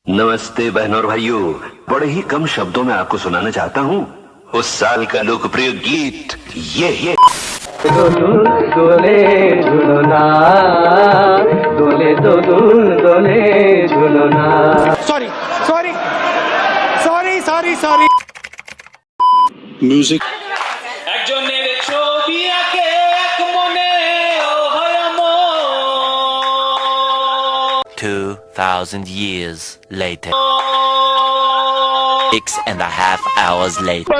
नमस्ते बहनों और भाइयों, बड़े ही कम शब्दों में आपको सुनाना चाहता हूँ उस साल का लोकप्रिय गीत ये दोले झुलना दोले दोले झुलना। Sorry sorry sorry sorry sorry music একজনের ছবি আঁকে এক মনে ও হয় আমার 2,000 years later. 6.5 hours later.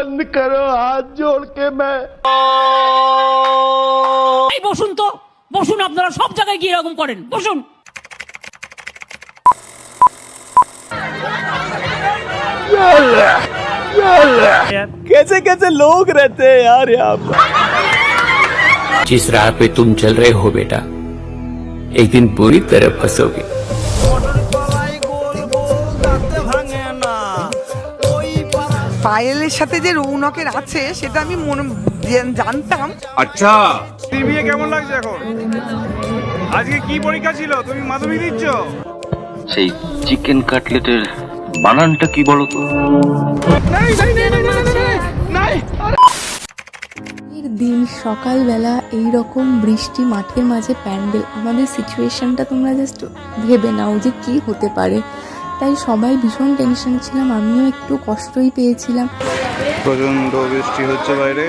এই বসুন তো, বসুন। আপনারা সব জায়গায় গিয়ে এরকম করেন, বসুন। कैसे कैसे लोग रहते हैं यार यहाँ पर। जिस राह पे तुम चल रहे हो बेटा, एक दिन बुरी तरह फंसोगे। পায়েলের সাথে যে রৌনকের আছে সেটা আমি জানতাম। আচ্ছা, বিয়ে কেমন লাগছে এখন? আজকে কি পরীক্ষা ছিল? তুমি মাধ্যমিক দিচ্ছ? সেই চিকেন কাটলেটের বানানটা কি বলো তো? দিন সকালবেলা এইরকম বৃষ্টি, মাঠের মাঝে প্যান্ডেল, আমাদের সিচুয়েশনটা তোমরা জাস্ট ভেবে নাও যে কি হতে পারে। তাই সবাই ভীষণ টেনশন ছিলাম, আমিও একটু কষ্টই পেয়েছিলাম। প্রচন্ড বৃষ্টি হচ্ছে বাইরে।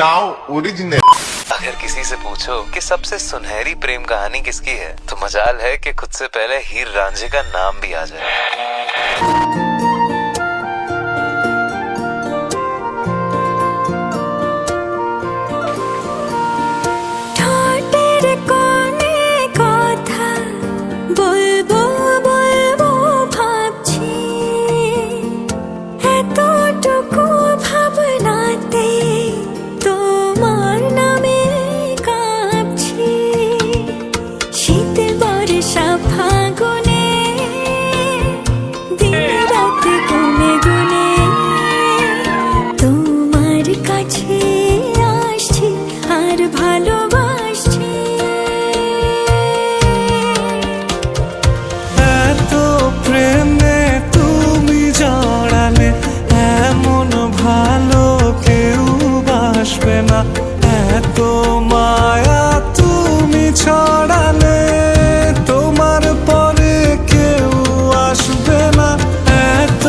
নাও ओरिजिनल। अगर किसी से पूछो कि सबसे सुनहरी प्रेम कहानी किसकी है, तो मजाल है कि खुद से पहले हीर रांझे का नाम भी आ जाए। এত মায়া তুমি ছড়ালে তোমার পরে কেউ আসবে না। এত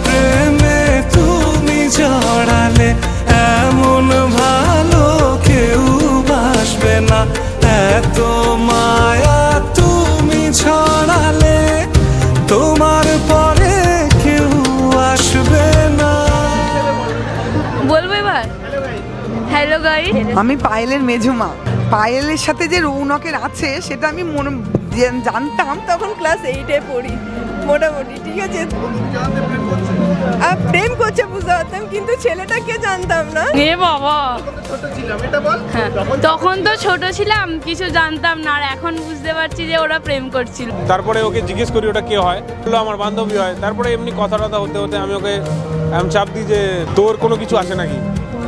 প্রেমে তুমি জড়ালে এমন ভালো কেউ বাসবে না। এত মায়া তুমি ছড়ালে তোমার পরে কেউ আসবে না। বলবো এবার হ্যালো গাইস, আমি পায়েলের মেজুমা। পায়েলের সাথে যে রৌনকের আছে সেটা আমি জানতাম। তখন ক্লাস 8-এ পড়ি মোটামুটি, ঠিক আছে। প্রেম করছে বুঝতে পারতাম, কিন্তু ছেলেটাকে জানতাম না। এ বাবা, হ্যাঁ, তখন তো ছোট ছিলাম, কিছু জানতাম না। আর এখন বুঝতে পারছি যে ওরা প্রেম করছিল। তারপরে ওকে জিজ্ঞেস করি ওটা কে হয়, বললো আমার বান্ধবী হয়। তারপরে এমনি কথা টথা হতে হতে আমি ওকে চাপ দিই যে তোর কোনো কিছু আছে নাকি।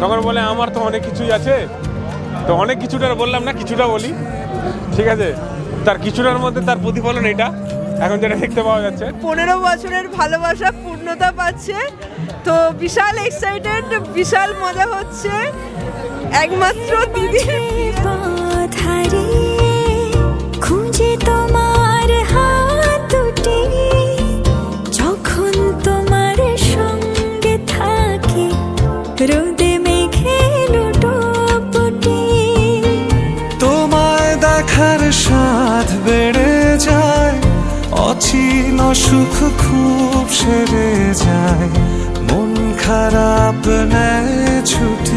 তখন বলে আমার তো অনেক কিছুই আছে। তো অনেক কিছুটা বললাম না, কিছুটা বলি, ঠিক আছে। তার কিছুটার মধ্যে তার প্রতিফলন এটা এখন যেটা দেখতে পাওয়া যাচ্ছে। 15 বছরের ভালোবাসা পূর্ণতা পাচ্ছে, তো বিশাল এক্সাইটেড, বিশাল মজা হচ্ছে। একমাত্র দিদি খুঁজে তোমার হাত দুটি, যখন তোমার সঙ্গে থাকি রোদে মেঘে লুটোপুটি। তোমায় দেখার স্বাদ বেড়ে যায়, অচিন সুখ খুব সেরে যায়, মন খারাপ নেয় ছুটি।